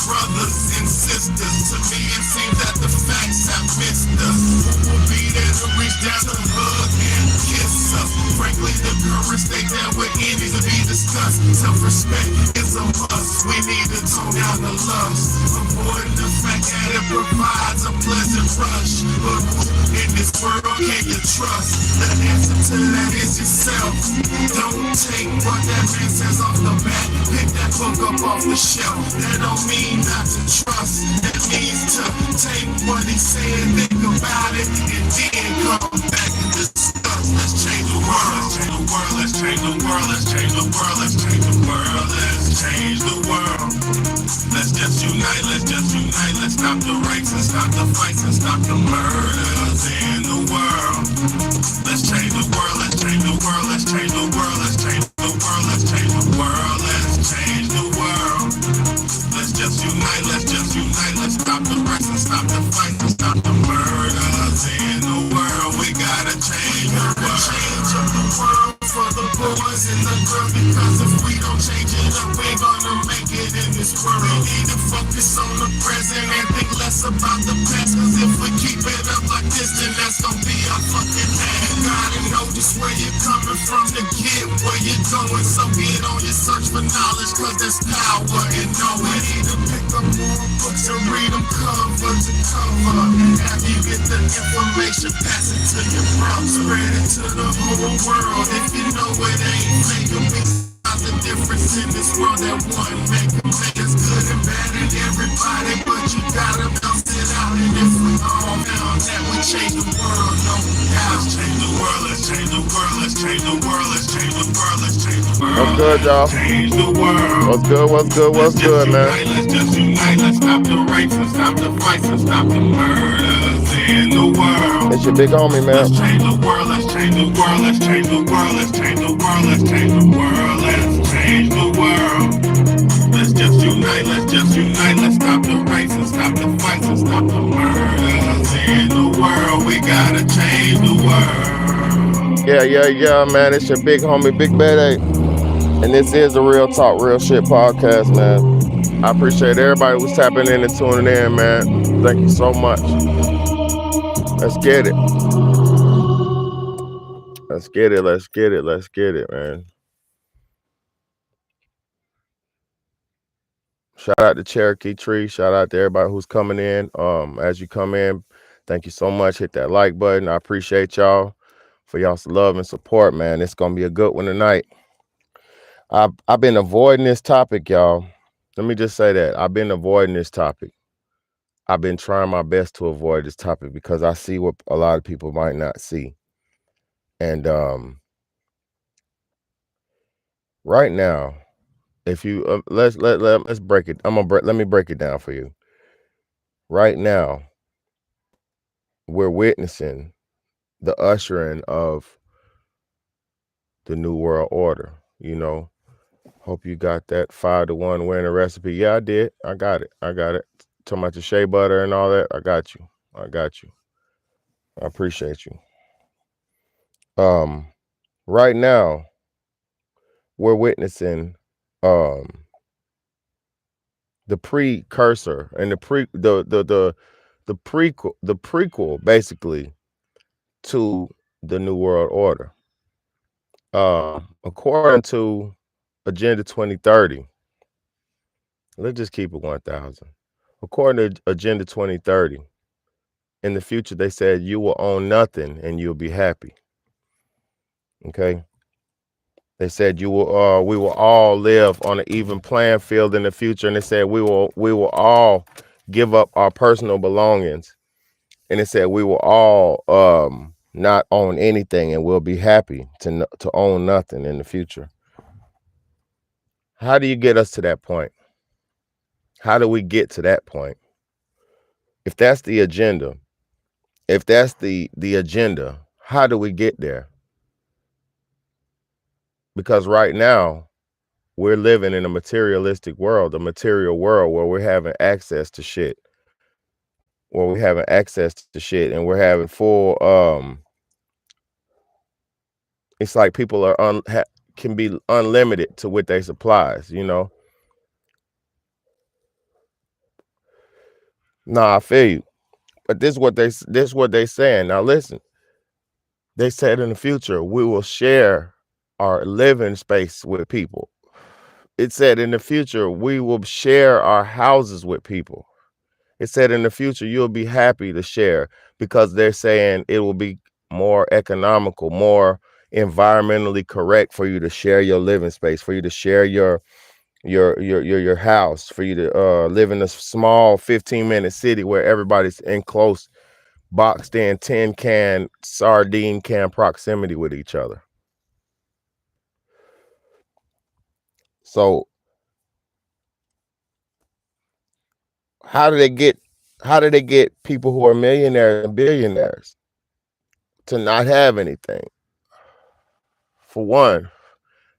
brothers and sisters. To me it seems that the facts have missed us. Who will be there to reach down to hug and kiss us? Frankly, the current state that we're in needs to be discussed. Self-respect is a must. We need to tone down the lust, avoiding the fact that it provides a pleasant rush. But who in this world can you trust? The answer to that is yourself. Don't take what that man says off the bat. Pick that book up off the shelf. That don't mean not to trust. That means to take what he said, think about it, and then come back and discuss. Let's change the world. Let's change the world. Let's change the world. Let's change the world. Let's change the world. Let's change the world. Let's just unite. Let's just unite. Let's stop the rapes and stop the fights and stop the murders in the world. Let's change the world. Let's change the world. Let's change the world. Let's change the world. Let's change the world. Let's change the world. Let's just unite. Let's just unite. Let's stop the rapes and stop the fights and stop the murders in the world. We gotta change the world. Change up the world for the boys and the girls, because if we don't change it up, we're gonna make it in this world. We need to focus on the present and think less about the past, cause if we keep it up like this, then that's gonna be our fucking ass. You gotta know just where you're coming from to get where you're going, so get on your search for knowledge, cause there's power in knowing. We need to pick up more books and read them cover to cover, and after you get the information, pass it to your brother, spread it to the whole world. If you know it ain't fake, you'll be the difference in this world that one make us good and bad in everybody, but you gotta bounce it out. And if we all found that we change the world, no doubt. Let's change the world, let's change the world, let's change the world, let's change the world, let's change the world. What's good, y'all? Change the world. What's good? What's good? What's good, man? Let's just unite, let's stop the rapes and stop the fights and stop the murders in the world. It's your big homie, man. Let's change the world, let's change the world, let's change the world, let's change the world, let's change the world, let's change the world. Let's just unite, let's just unite, let's stop the rapes and stop the fights and stop the murders in the world. We gotta change the world. Yeah, man. It's your big homie, Big Bad 8. And this is the Real Talk, Real Shit podcast, man. I appreciate everybody who's tapping in and tuning in, man. Thank you so much. Let's get it. Let's get it. Let's get it. Let's get it, man. Shout out to Cherokee Tree. Shout out to everybody who's coming in. As you come in, thank you so much. Hit that like button. I appreciate y'all for y'all's love and support, man. It's gonna be a good one tonight. I've been avoiding this topic, y'all. Let me just say that. I've been avoiding this topic. I've been trying my best to avoid this topic because I see what a lot of people might not see. And right now, if you let's break it. Let me break it down for you. Right now, we're witnessing the ushering of the New World Order. You know, hope you got that 5-to-1 winning recipe. Yeah, I did. I got it. Talking about the shea butter and all that. I got you. I appreciate you. Right now, we're witnessing the precursor and the prequel basically to the New World Order. According to Agenda 2030, let's just keep it 1,000. According to Agenda 2030, in the future, they said you will own nothing and you'll be happy. Okay. They said we will all live on an even playing field in the future, and they said we will all give up our personal belongings, and they said we will all not own anything, and we'll be happy to own nothing in the future. How do you get us to that point? How do we get to that point? If that's the agenda, how do we get there? Because right now, we're living in a materialistic world, a material world where we're having access to shit. And we're having full, it's like people are can be unlimited to what they supplies, you know? Nah, I feel you. But this what they saying. Now listen, they said in the future we will share our living space with people. It said in the future we will share our houses with people. It said in the future you'll be happy to share because they're saying it will be more economical, more environmentally correct for you to share your living space, for you to share your house, for you to live in a small 15-minute city where everybody's in close boxed in tin can sardine can proximity with each other. So how do they get how do they get people who are millionaires and billionaires to not have anything? For one,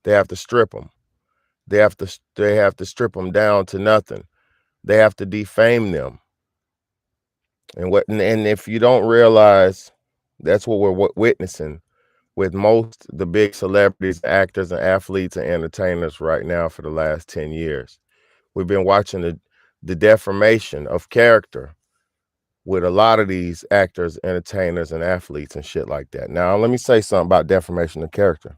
they have to strip them. They have to strip them down to nothing. They have to defame them. And if you don't realize that's what we're witnessing with most the big celebrities, actors, and athletes and entertainers right now for the last 10 years. We've been watching the deformation of character with a lot of these actors, entertainers, and athletes and shit like that. Now, let me say something about deformation of character.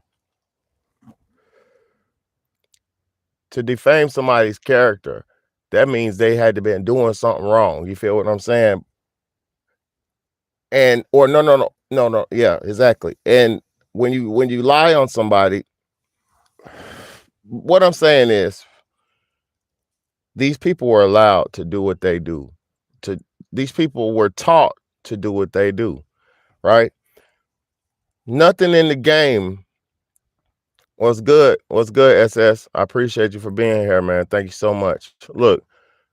To defame somebody's character, that means they had to been doing something wrong. You feel what I'm saying? And or no, yeah, exactly. And when you lie on somebody, what I'm saying is these people were allowed to do what they do. To these people were taught to do what they do, right? Nothing in the game was good. What's good, SS? I appreciate you for being here, man. Thank you so much. Look,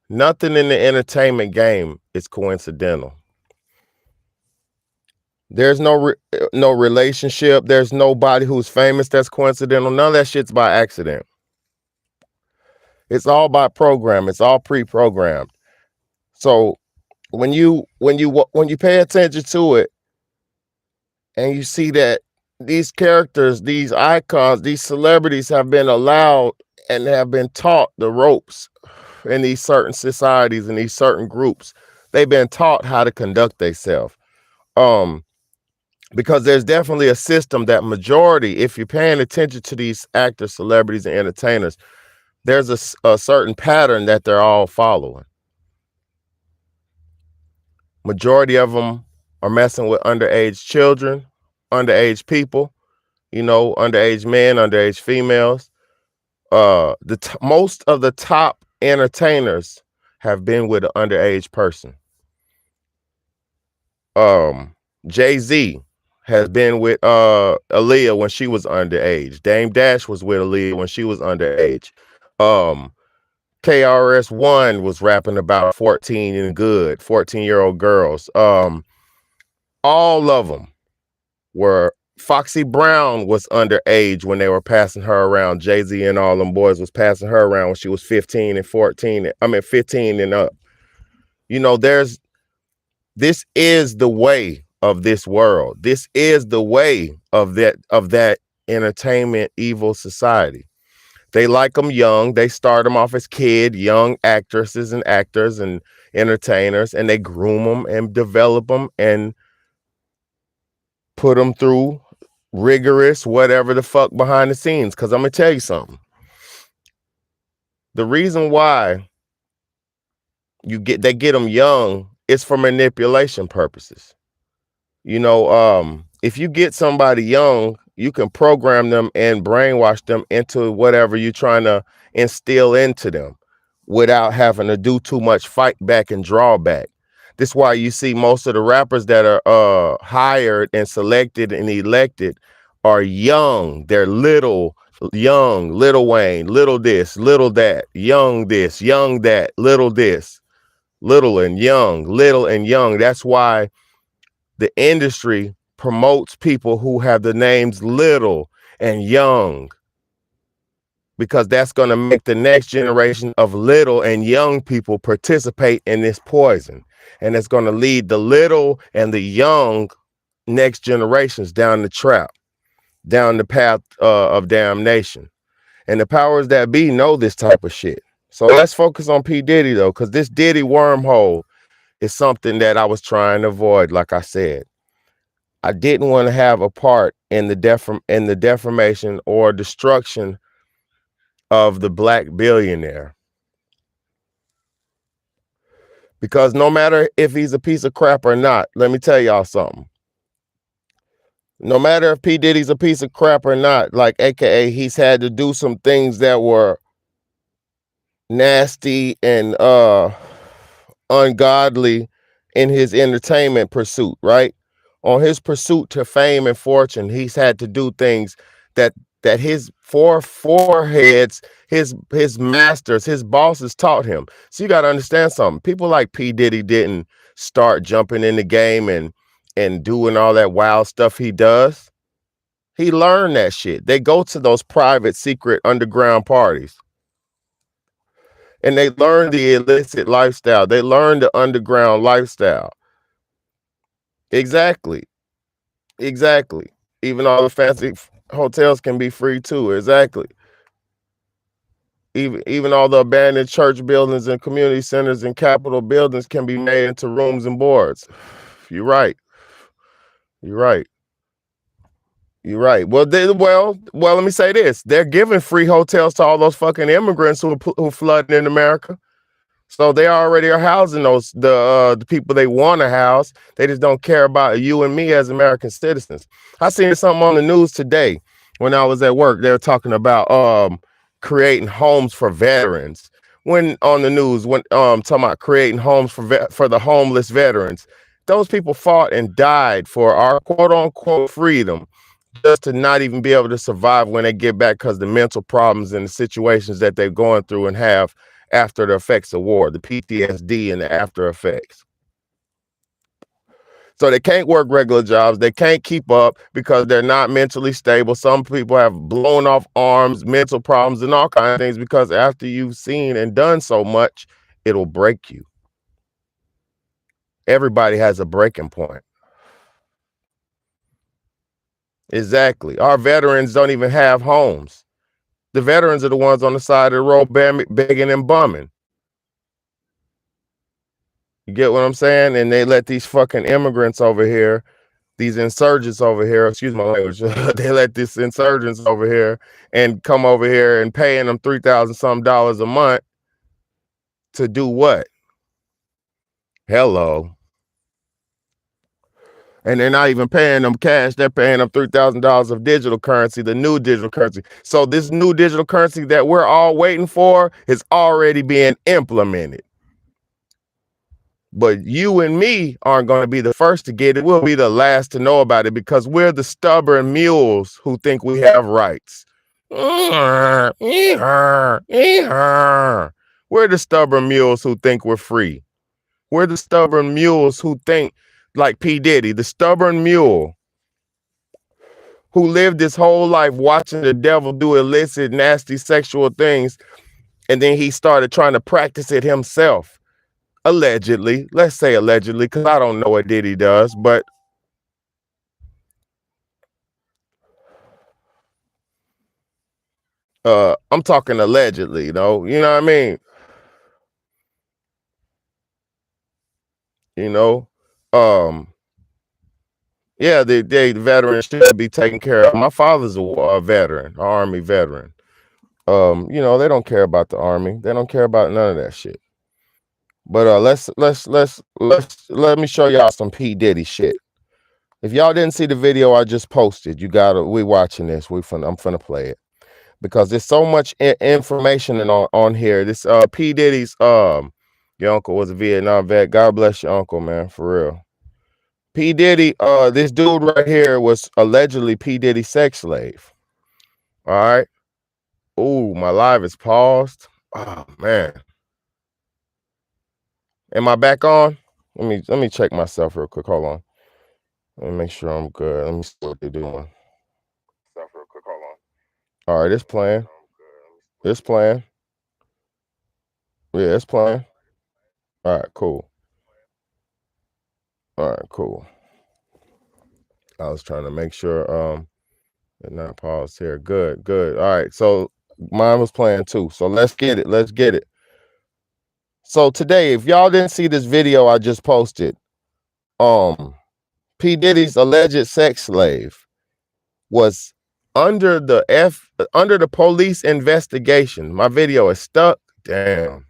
nothing in the entertainment game is coincidental. There's no relationship. There's nobody who's famous that's coincidental. None of that shit's by accident. It's all by program. It's all pre-programmed. So when you pay attention to it and you see that these characters, these icons, these celebrities have been allowed and have been taught the ropes in these certain societies and these certain groups. They've been taught how to conduct themselves. Um, because there's definitely a system that majority, if you're paying attention to these actors, celebrities, and entertainers, there's a certain pattern that they're all following. Majority of them are messing with underage children, underage people, underage men, underage females. Most of the top entertainers have been with an underage person. Jay-Z has been with Aaliyah when she was underage. Dame Dash was with Aaliyah when she was underage. Um, KRS-One was rapping about 14 and good, 14-year-old girls. All of them were. Foxy Brown was underage when they were passing her around. Jay-Z and all them boys was passing her around when she was 15 and 14. 15 and up. This is the way of this world. This is the way of that entertainment evil society. They like them young. They start them off as young actresses and actors and entertainers, and they groom them and develop them and put them through rigorous whatever the fuck behind the scenes. Because I'm going to tell you something. The reason why they get them young is for manipulation purposes. If you get somebody young, you can program them and brainwash them into whatever you're trying to instill into them without having to do too much fight back and draw back. This is why you see most of the rappers that are hired and selected and elected are young. They're young, Little Wayne, little this, little that, young this, young that, little this, little and young, little and young. That's why the industry promotes people who have the names Little and Young, because that's going to make the next generation of little and young people participate in this poison. And it's going to lead the little and the young next generations down the trap, down the path of damnation. And the powers that be know this type of shit. So let's focus on P. Diddy, though, because this Diddy wormhole It's something that I was trying to avoid. Like I said, I didn't want to have a part in the defamation or destruction of the black billionaire. Because no matter if he's a piece of crap or not, let me tell y'all something. No matter if P. Diddy's a piece of crap or not, like AKA he's had to do some things that were nasty and ungodly in his entertainment pursuit, right? On his pursuit to fame and fortune, he's had to do things that his foreheads, his masters, his bosses taught him. So you got to understand something. People like P. Diddy didn't start jumping in the game and doing all that wild stuff he does. He learned that shit. They go to those private, secret, underground parties and they learn the illicit lifestyle. They learn the underground lifestyle. Exactly. Exactly. Even all the fancy hotels can be free too. Exactly. Even all the abandoned church buildings and community centers and capitol buildings can be made into rooms and boards. You're right. You're right. You're right. Well, let me say this. They're giving free hotels to all those fucking immigrants who flooding in America. So they already are housing the people they want to house. They just don't care about you and me as American citizens. I seen something on the news today when I was at work. They were talking about creating homes for veterans. When on the news, when talking about creating homes for the homeless veterans, those people fought and died for our quote unquote freedom, just to not even be able to survive when they get back because the mental problems and the situations that they're going through and have after the effects of war, the PTSD and the after effects. So they can't work regular jobs. They can't keep up because they're not mentally stable. Some people have blown off arms, mental problems, and all kinds of things because after you've seen and done so much, it'll break you. Everybody has a breaking point. Exactly. Our veterans don't even have homes. The veterans are the ones on the side of the road begging and bumming. You get what I'm saying? And they let these fucking immigrants over here, these insurgents over here, excuse my language, they let these insurgents over here and come over here and paying them $3,000 some a month to do what? Hello. And they're not even paying them cash. They're paying them $3,000 of digital currency, the new digital currency. So this new digital currency that we're all waiting for is already being implemented. But you and me aren't going to be the first to get it. We'll be the last to know about it because we're the stubborn mules who think we have rights. We're the stubborn mules who think we're free. We're the stubborn mules who think like P. Diddy, the stubborn mule who lived his whole life watching the devil do illicit, nasty sexual things. And then he started trying to practice it himself. Allegedly, let's say allegedly, because I don't know what Diddy does, but I'm talking allegedly, though. You know what I mean? You know, yeah, the veterans should be taken care of. My father's a veteran, an Army veteran. You know, they don't care about the Army. They don't care about none of that shit. But let me show y'all some P. Diddy shit. If y'all didn't see the video I just posted, we watching this. I'm finna play it because there's so much information on here. This P. Diddy's your uncle was a Vietnam vet. God bless your uncle, man, for real. P. Diddy, this dude right here was allegedly P. Diddy's sex slave. All right. Ooh, my live is paused. Oh man. Am I back on? Let me check myself real quick. Hold on. Let me make sure I'm good. Let me see what they're doing. All right, it's playing. It's playing. Yeah, it's playing. All right, cool. All right, cool. I was trying to make sure it not paused here. Good. All right. So mine was playing too. So let's get it. So today, if y'all didn't see this video I just posted, P. Diddy's alleged sex slave was under the police investigation. My video is stuck. Damn.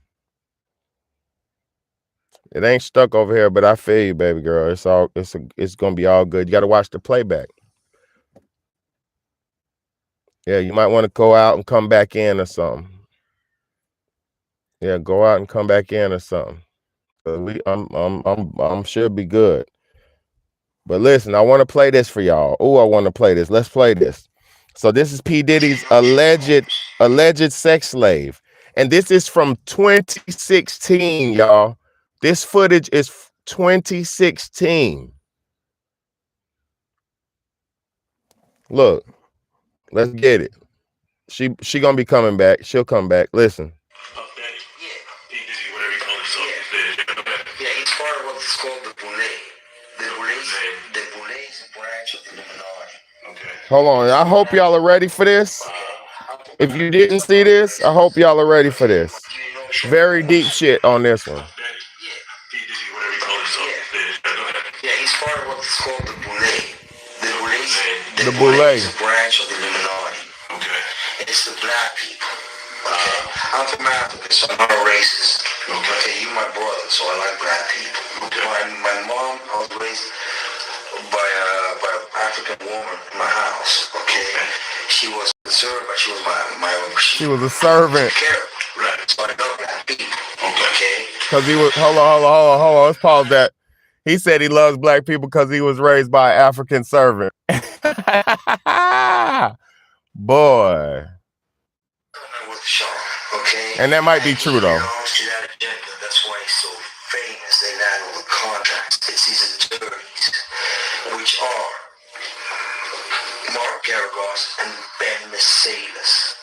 It ain't stuck over here, but I feel you, baby girl. It's gonna be all good. You gotta watch the playback. Yeah, you might want to go out and come back in or something. Yeah, go out and come back in or something. I'm sure it'll be good. But listen, I want to play this for y'all. Oh, I want to play this. Let's play this. So this is P. Diddy's alleged sex slave. And this is from 2016, y'all. This footage is 2016. Look, let's get it. She gonna be coming back. She'll come back. Listen. Yeah, it's part of what's called the Boulay. The Boulay is a branch of the Illuminati. Okay. Hold on. I hope y'all are ready for this. If you didn't see this, I hope y'all are ready for this. Very deep shit on this one. Yeah, he's part of what's called the Boulay. The Boulay. Boulay is a branch of the Illuminati. Okay. It's the black people. Okay. I'm from Africa, so I'm not a racist. Okay, you my brother, so I like black people. Okay. My mom, I was raised by an African woman in my house. Okay. She was a servant, but she was she was a servant. Right. So I love black people. Okay. Because he was hold on. Let's pause that. He said he loves black people because he was raised by an African servant. Boy. Okay. And that might be true though. That's why he's so famous. They land all the contracts. It's these attorneys, which are Mark Garagos and Ben Mercedes.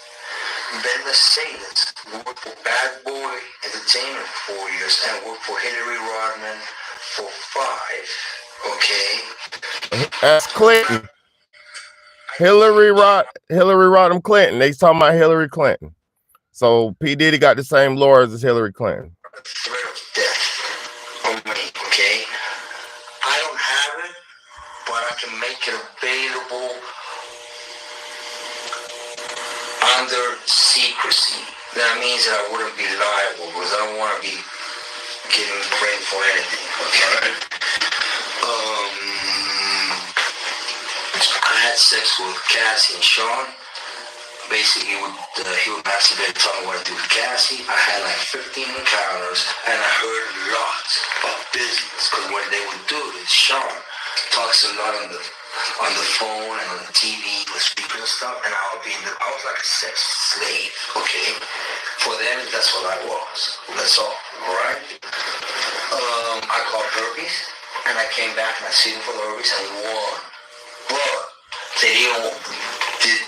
Ben Mercedes worked for Bad Boy Entertainment for 4 years and worked for Hillary Rodman for 5. Okay. That's Clinton. Hillary Rodham Clinton. They talking about Hillary Clinton. So P. Diddy got the same lawyers as Hillary Clinton. Threat of death on me, okay? I don't have it, but I can make it available under secrecy. That means that I wouldn't be liable because I don't want to be getting blamed for anything, okay? I had sex with Cassie and Sean. Basically, he would masturbate, tell me what to do with Cassie. I had like 15 encounters, and I heard lots of business. Because what they would do is Sean talks a lot on the phone and on the TV with speakers and stuff, and I was like a sex slave, okay? For them, that's what I was. That's all right? I called Herpes, and I came back and I seen him for Herpes, and he won. But they did.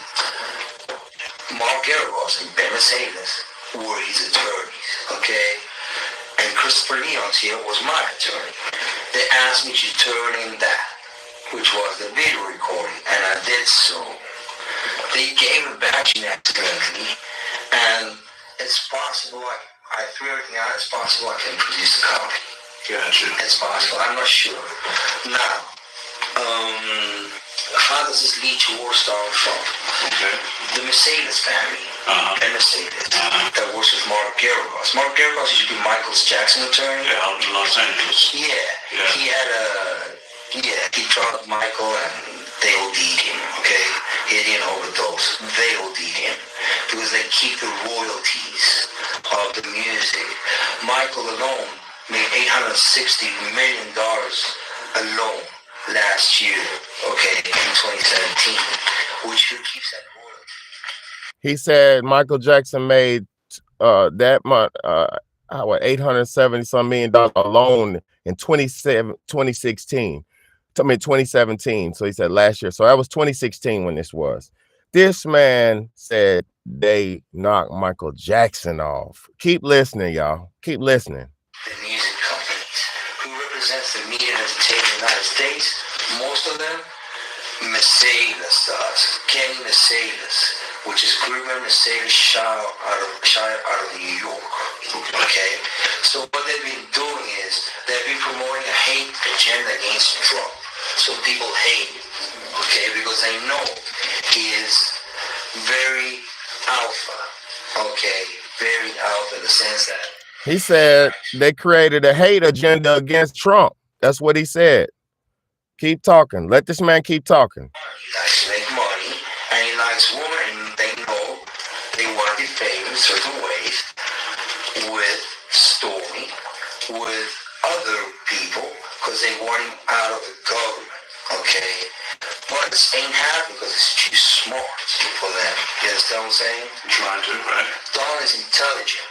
Mark Garagos and Ben Mercedes were his attorneys, okay? And Christopher Leon's here was my attorney. They asked me to turn in that, which was the video recording, and I did so. They gave it back to me accidentally, and it's possible, I threw everything out, it's possible I can produce a copy. Gotcha. It's possible, I'm not sure. Now, how does this lead to war starting from? Okay. The Mercedes family, and Mercedes, that works with Mark Garagos. Mark Garagos used to be Michael Jackson's attorney. Yeah, out in Los Angeles. He drugged Michael and they OD'd him, okay? He didn't overdose. They OD'd him because they keep the royalties of the music. Michael alone made $860 million alone last year, okay, in 2017, which keeps that royalty. He said Michael Jackson made that month $870 some million alone in 2016. I mean 2017. So he said last year. So that was 2016 when this was. This man said they knocked Michael Jackson off. Keep listening, y'all. Keep listening. The music companies who represents the media and entertainment in the United States, most of them, Mercedes does. Kenny Mercedes, which is Goodman Mercedes Child out of New York. Okay? So what they've been doing is they've been promoting a hate agenda against Trump. So people hate him, okay, because they know he is very alpha, okay, very alpha in the sense that he said they created a hate agenda against Trump. That's what he said. Keep talking. Let this man keep talking. He likes to make money, and he likes women, and they know they want to be famous certain ways with Stormy, with other people, because they want him out of the government, okay? But it ain't happening because it's too smart for them. You understand what I'm saying? I'm trying to, right? Don is intelligent.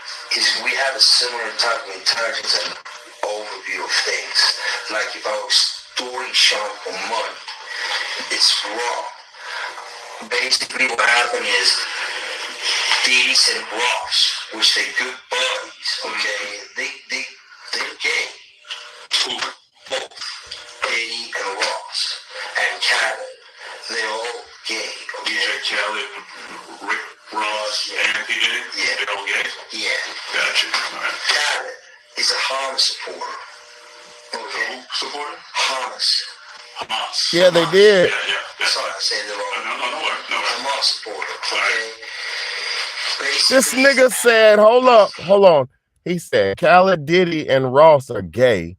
We have a similar type of intelligence and overview of things. Like if I was storing Sean for money, it's wrong. Basically what happened is Diddy and Ross, which they good buddies, okay? They're gay. Both Diddy and Ross and Khaled, they're all gay. Okay? DJ Khaled, Rick Ross, and Diddy? Yeah. They're all gay? Yeah. Gotcha. All right. Khaled is a Hamas supporter. Okay? Who supporter? Hamas. Hamas. Yeah, they did. Yeah. Sorry, I said it wrong. No. Hamas supporter. Okay? This nigga said, hold on. He said Khaled, Diddy, and Ross are gay.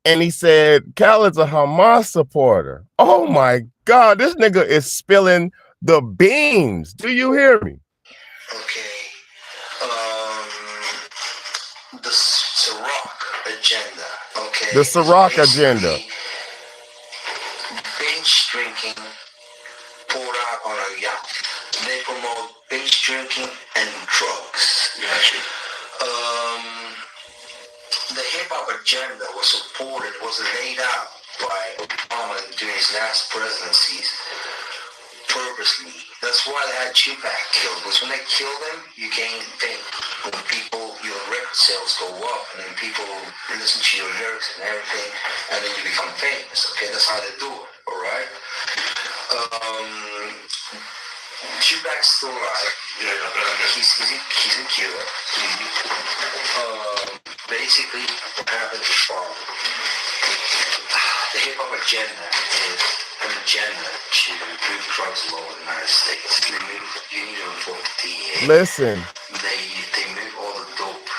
And he said Khaled's a Hamas supporter. Oh my God, this nigga is spilling the beans. Do you hear me? Okay. The Ciroc agenda. Okay. The Ciroc agenda. Binge drinking poured out on a yacht. They promote binge drinking and drugs. Gotcha. The hip-hop agenda was supported, was laid out by Obama during his last presidencies purposely. That's why they had Tupac killed, because when they kill them, you gain fame. When people, your record sales go up, and then people listen to your lyrics and everything, and then you become famous, okay? That's how they do it, all right? Tupac's still alive. He's in Cuba. Basically, what happened is the hip-hop agenda is an agenda to remove drugs law in the United States. You need to enforce the DEA. Listen. They move all the dope.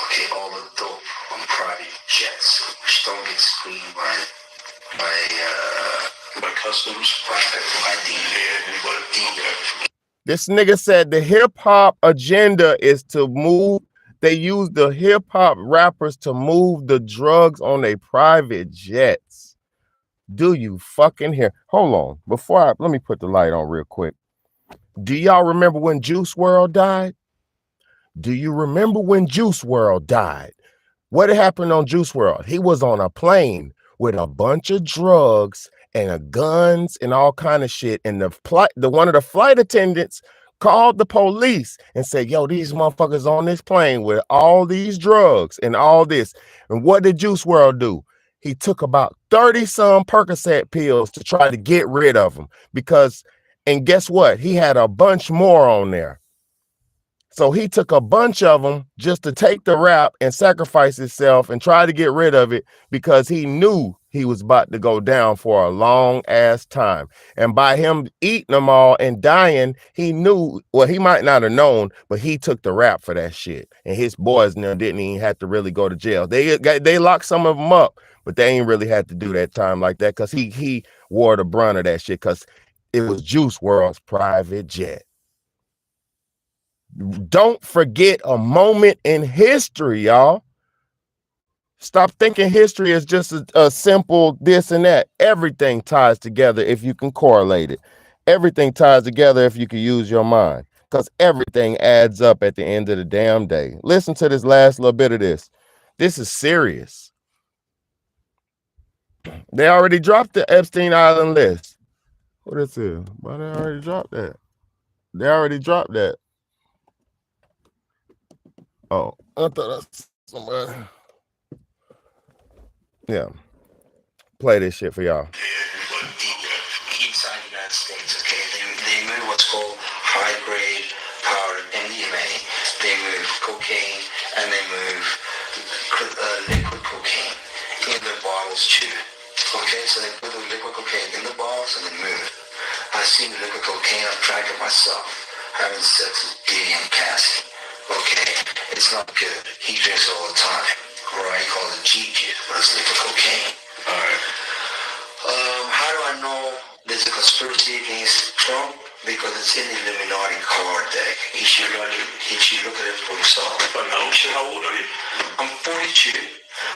Okay, all the dope on private jets, which don't get screened by customs, by DEA. This nigga said the hip-hop agenda is to move. They use the hip-hop rappers to move the drugs on their private jets. Do you fucking hear? Hold on. Let me put the light on real quick. Do y'all remember when Juice WRLD died? Do you remember when Juice WRLD died? What happened on Juice WRLD? He was on a plane with a bunch of drugs and guns and all kind of shit. And one of the flight attendants called the police and said, yo, these motherfuckers on this plane with all these drugs and all this. And what did Juice WRLD do? He took about 30-some Percocet pills to try to get rid of them and guess what? He had a bunch more on there. So he took a bunch of them just to take the rap and sacrifice himself and try to get rid of it because he knew he was about to go down for a long ass time. And by him eating them all and dying, he knew, well, he might not have known, but he took the rap for that shit. And his boys now didn't even have to really go to jail. They locked some of them up, but they ain't really had to do that time like that because he wore the brunt of that shit because it was Juice WRLD's private jet. Don't forget a moment in history, y'all. Stop thinking history is just a simple this and that. Everything ties together if you can correlate it. Everything ties together if you can use your mind, because everything adds up at the end of the damn day. Listen to this last little bit of this. This is serious. They already dropped the Epstein Island list. What is it? Why they already dropped that? They already dropped that. Oh, I thought that's somebody. Yeah. Play this shit for y'all. Inside the United States, okay, they move what's called high-grade powder MDMA. They move cocaine, and they move was chewing. Okay, so they put the liquid cocaine in the balls and they move it. I seen the liquid cocaine, I'm tracking myself, having sex with Diddy and Cassie. Okay, it's not good. He drinks all the time. Alright, he calls it Gigi, but it's liquid cocaine. Alright. How do I know there's a conspiracy against Trump? Because it's in the Illuminati card deck. He should look at it for himself. But how old are you? I'm 42.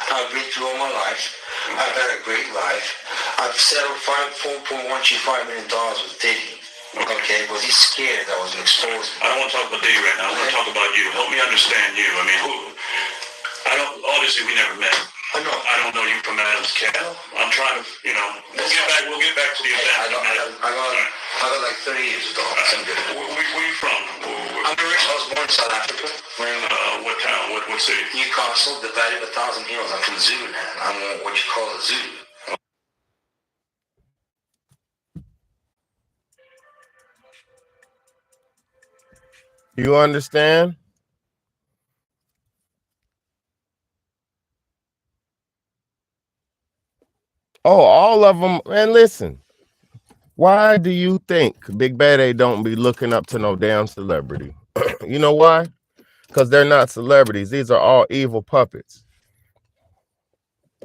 I've been through all my life. I've had a great life. I've settled $4.125 million with Diddy. Okay, but he's scared that I was going to expose him. I don't want to talk about Diddy right now. I want to talk about you. Help me understand you. I mean, obviously we never met. I don't know you from Adam's Cattle. I'm trying to, we'll get back to the event. I got like 30 years ago. Where are you from? I was born in South Africa. What town? What city? Newcastle, the Valley of 1,000 Hills. I'm from Zululand. I'm what you call a Zulu. You understand? Oh, all of them. And listen, why do you think Big Bad don't be looking up to no damn celebrity? You know why? Because they're not celebrities. These are all evil puppets.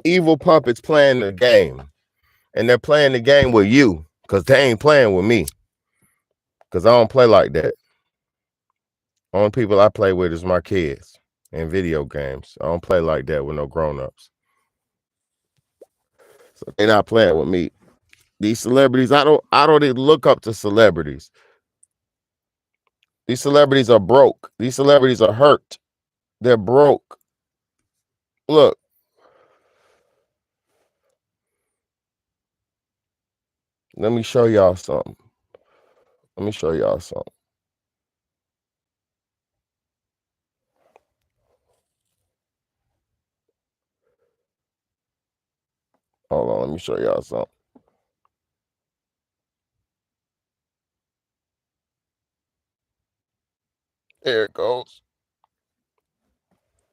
Evil puppets playing the game. And they're playing the game with you because they ain't playing with me. Because I don't play like that. Only people I play with is my kids and video games. I don't play like that with no grown-ups. So they're not playing with me. These celebrities, I don't even look up to celebrities. These celebrities are broke. These celebrities are hurt. They're broke. Look. Let me show y'all something. Hold on, let me show y'all something. There it goes.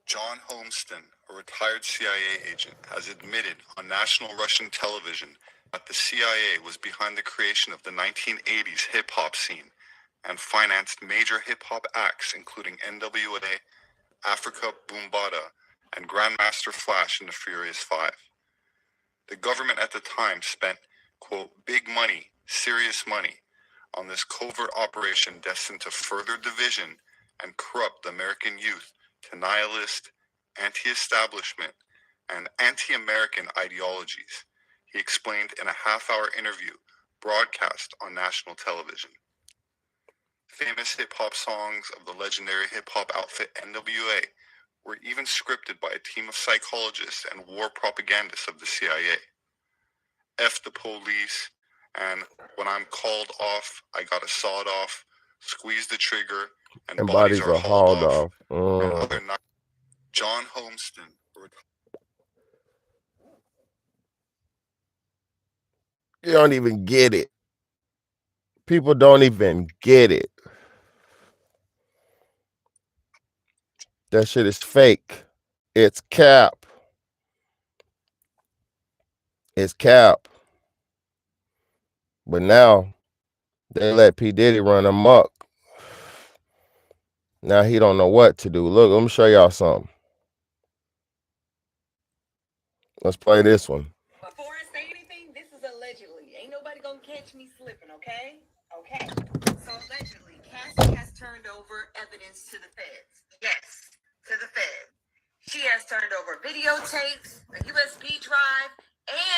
John Holmston, a retired CIA agent, has admitted on national Russian television that the CIA was behind the creation of the 1980s hip-hop scene and financed major hip-hop acts including NWA, Africa Boombada, and Grandmaster Flash in the Furious Five. The government at the time spent, quote, big money, serious money, on this covert operation destined to further division and corrupt the American youth to nihilist, anti-establishment, and anti-American ideologies, he explained in a half-hour interview broadcast on national television. Famous hip-hop songs of the legendary hip-hop outfit NWA were even scripted by a team of psychologists and war propagandists of the CIA. F the police, and when I'm called off, I got a sawed off, squeeze the trigger, and bodies are hauled off. And other John Holmston. You don't even get it. People don't even get it. That shit is fake. It's cap. It's cap. But now they let P. Diddy run amok. Now he don't know what to do. Look, let me show y'all something. Let's play this one. Before I say anything, this is allegedly. Ain't nobody gonna catch me slipping, okay? Okay. So allegedly, Cassie has turned over evidence to the feds. Yes, to the feds. She has turned over videotapes, a USB drive,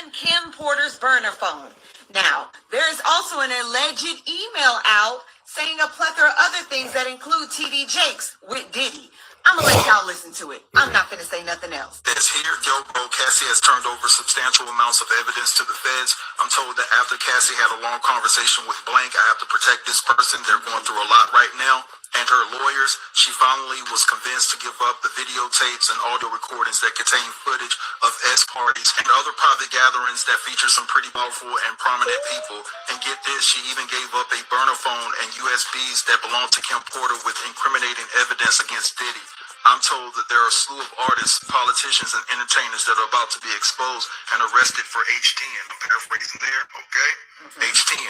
and Kim Porter's burner phone. Now, there is also an alleged email out saying a plethora of other things that include TD Jakes with Diddy. I'm gonna let y'all listen to it. I'm not gonna say nothing else. As here, yo, bro, Cassie has turned over substantial amounts of evidence to the feds. I'm told that after Cassie had a long conversation with Blank, I have to protect this person. They're going through a lot right now. And her lawyers, she finally was convinced to give up the videotapes and audio recordings that contain footage of S parties and other private gatherings that feature some pretty powerful and prominent people. And get this, she even gave up a burner phone and USBs that belonged to Kim Porter with incriminating evidence against Diddy. I'm told that there are a slew of artists, politicians, and entertainers that are about to be exposed and arrested for H10. I'm paraphrasing there, okay? H10.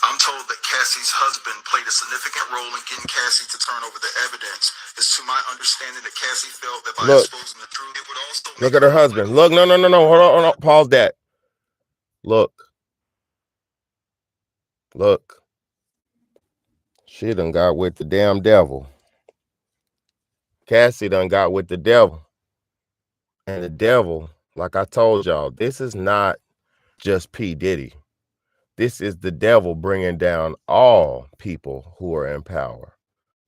I'm told that Cassie's husband played a significant role in getting Cassie to turn over the evidence. It's to my understanding that Cassie felt that by exposing the truth, it would also look at her husband. Look, no. Hold on. Pause that. Look. She done got with the damn devil. Cassie done got with the devil. And the devil, like I told y'all, this is not just P. Diddy. This is the devil bringing down all people who are in power.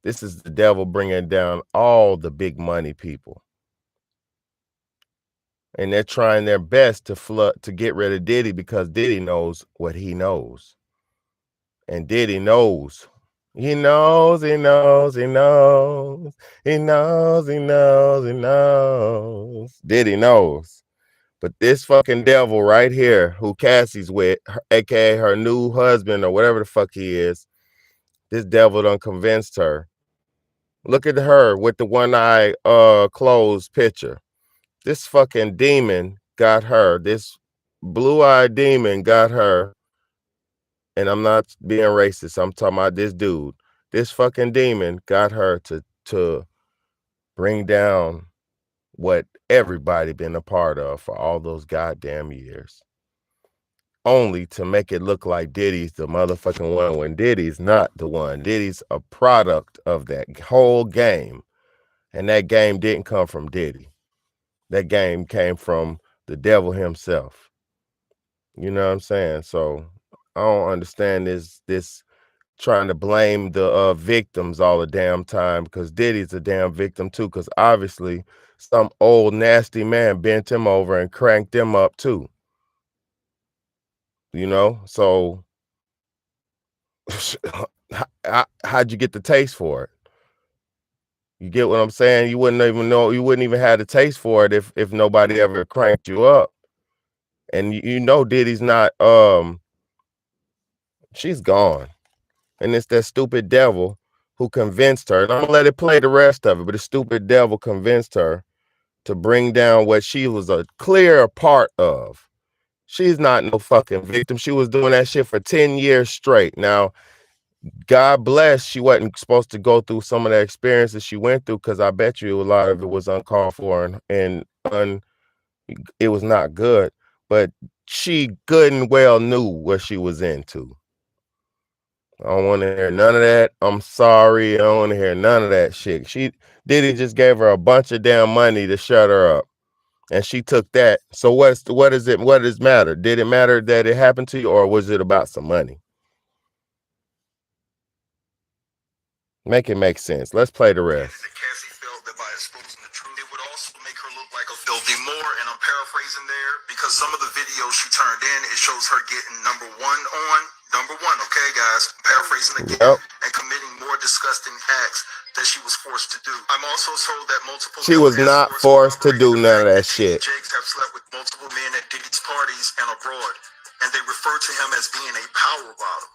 This is the devil bringing down all the big money people. And they're trying their best to get rid of Diddy because Diddy knows what he knows. And Diddy knows. He knows. Diddy knows. But this fucking devil right here, who Cassie's with, aka her new husband or whatever the fuck he is, this devil done convinced her. Look at her with the one eye closed picture. This fucking demon got her. This blue-eyed demon got her. And I'm not being racist. I'm talking about this dude. This fucking demon got her to bring down what everybody been a part of for all those goddamn years. Only to make it look like Diddy's the motherfucking one when Diddy's not the one. Diddy's a product of that whole game. And that game didn't come from Diddy. That game came from the devil himself. You know what I'm saying? So I don't understand this trying to blame the victims all the damn time, because Diddy's a damn victim too, because obviously some old nasty man bent him over and cranked him up too. You know, so how'd you get the taste for it? You get what I'm saying? You wouldn't even have the taste for it if nobody ever cranked you up. And you know Diddy's not, she's gone. And it's that stupid devil who convinced her, and I'm gonna let it play the rest of it, but the stupid devil convinced her to bring down what she was a clear part of. She's not no fucking victim. She was doing that shit for 10 years straight. Now, God bless, she wasn't supposed to go through some of the experiences she went through, because I bet you a lot of it was uncalled for and it was not good. But she good and well knew what she was into. I don't want to hear none of that. I'm sorry. I don't want to hear none of that shit. Diddy just gave her a bunch of damn money to shut her up. And she took that. So what does it matter? Did it matter that it happened to you, or was it about some money? Make it make sense. Let's play the rest. Cassie felt that by exposing the truth, it would also make her look like a filthy more, and I'm paraphrasing there, because some of the videos she turned in, it shows her getting number one, okay, guys, paraphrasing again, and committing more disgusting acts that she was forced to do. I'm also told that multiple she was not forced to do none of that shit. Jakes have slept with multiple men at Diddy's parties and abroad, and they refer to him as being a power bottom.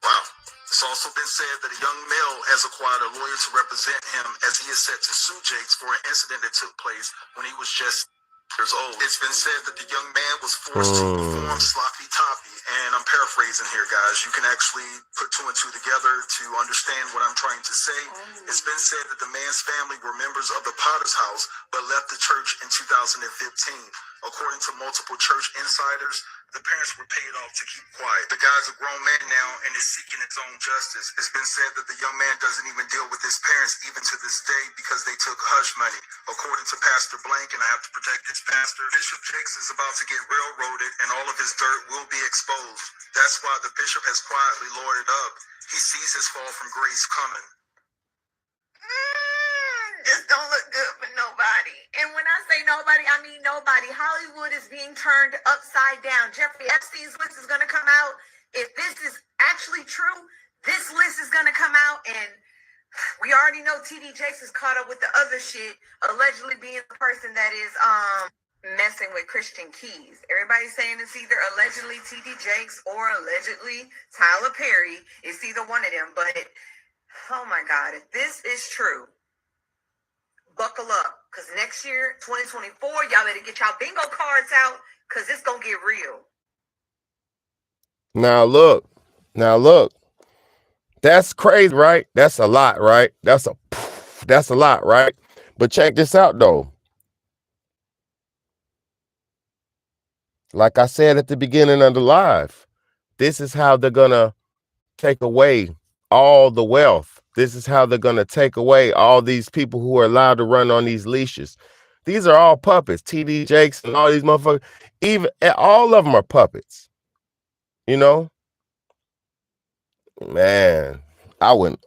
Wow. It's also been said that a young male has acquired a lawyer to represent him, as he is set to sue Jakes for an incident that took place when he was just years old. It's been said that the young man was forced to perform sloppy toppy, and I'm paraphrasing here, guys. You can actually put two and two together to understand what I'm trying to say. It's been said that the man's family were members of the Potter's House, but left the church in 2015. According to multiple church insiders, the parents were paid off to keep quiet. The guy's a grown man now and is seeking his own justice. It's been said that the young man doesn't even deal with his parents even to this day because they took hush money. According to Pastor Blank, and I have to protect his pastor, Bishop Jakes is about to get railroaded and all of his dirt will be exposed. That's why the bishop has quietly lorded up. He sees his fall from grace coming. This don't look good for nobody. And when I say nobody, I mean nobody. Hollywood is being turned upside down. Jeffrey Epstein's list is going to come out. If this is actually true, this list is going to come out. And we already know TD Jakes is caught up with the other shit, allegedly being the person that is messing with Christian Keys. Everybody's saying it's either allegedly TD Jakes or allegedly Tyler Perry. It's either one of them. But, oh my God, if this is true, buckle up. Because next year, 2024, y'all better get y'all bingo cards out because it's going to get real. Now look. That's crazy, right? That's a lot, right? That's a lot, right? But check this out, though. Like I said at the beginning of the live, this is how they're going to take away all the wealth. This is how they're going to take away all these people who are allowed to run on these leashes. These are all puppets. TD Jakes and all these motherfuckers, even all of them are puppets. You know? Man, I wouldn't.